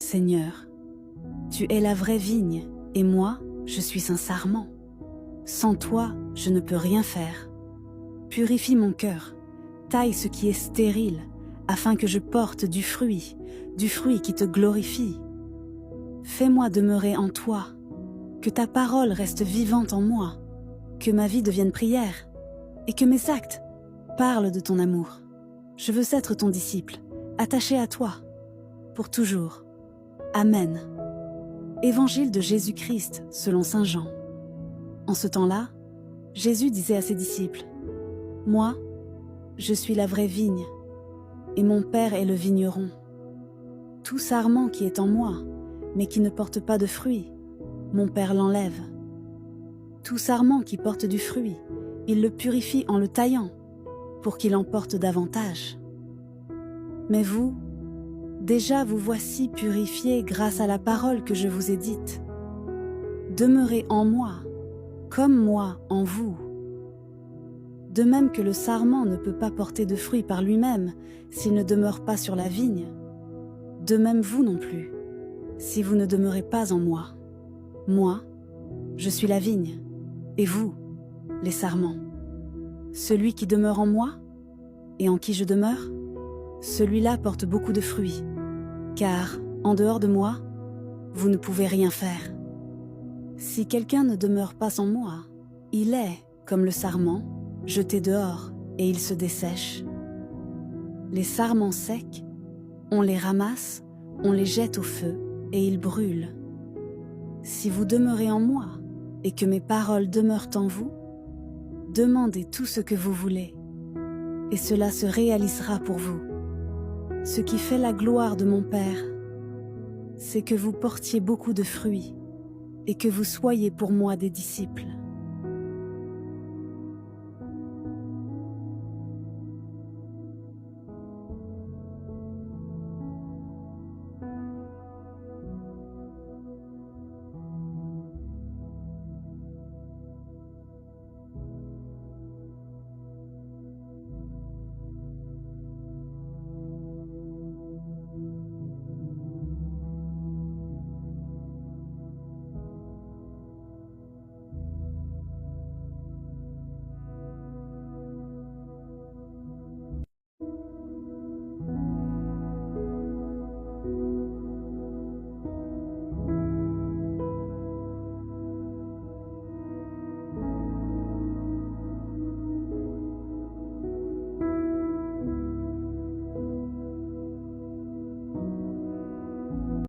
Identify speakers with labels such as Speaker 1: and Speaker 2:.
Speaker 1: Seigneur, tu es la vraie vigne, et moi, je suis un sarment. Sans toi, je ne peux rien faire. Purifie mon cœur, taille ce qui est stérile, afin que je porte du fruit qui te glorifie. Fais-moi demeurer en toi, que ta parole reste vivante en moi, que ma vie devienne prière, et que mes actes parlent de ton amour. Je veux être ton disciple, attaché à toi, pour toujours. Amen. Évangile de Jésus-Christ selon saint Jean. En ce temps-là, Jésus disait à ses disciples, « Moi, je suis la vraie vigne, et mon Père est le vigneron. Tout sarment qui est en moi, mais qui ne porte pas de fruit, mon Père l'enlève. Tout sarment qui porte du fruit, il le purifie en le taillant, pour qu'il en porte davantage. Mais vous, déjà vous voici purifiés grâce à la parole que je vous ai dite. Demeurez en moi, comme moi en vous. De même que le sarment ne peut pas porter de fruit par lui-même s'il ne demeure pas sur la vigne, de même vous non plus, si vous ne demeurez pas en moi. Moi, je suis la vigne, et vous, les sarments. Celui qui demeure en moi, et en qui je demeure, celui-là porte beaucoup de fruits, car, en dehors de moi, vous ne pouvez rien faire. Si quelqu'un ne demeure pas en moi, il est, comme le sarment, jeté dehors, et il se dessèche. Les sarments secs, on les ramasse, on les jette au feu, et ils brûlent. Si vous demeurez en moi, et que mes paroles demeurent en vous, demandez tout ce que vous voulez, et cela se réalisera pour vous. Ce qui fait la gloire de mon Père, c'est que vous portiez beaucoup de fruits, et que vous soyez pour moi des disciples.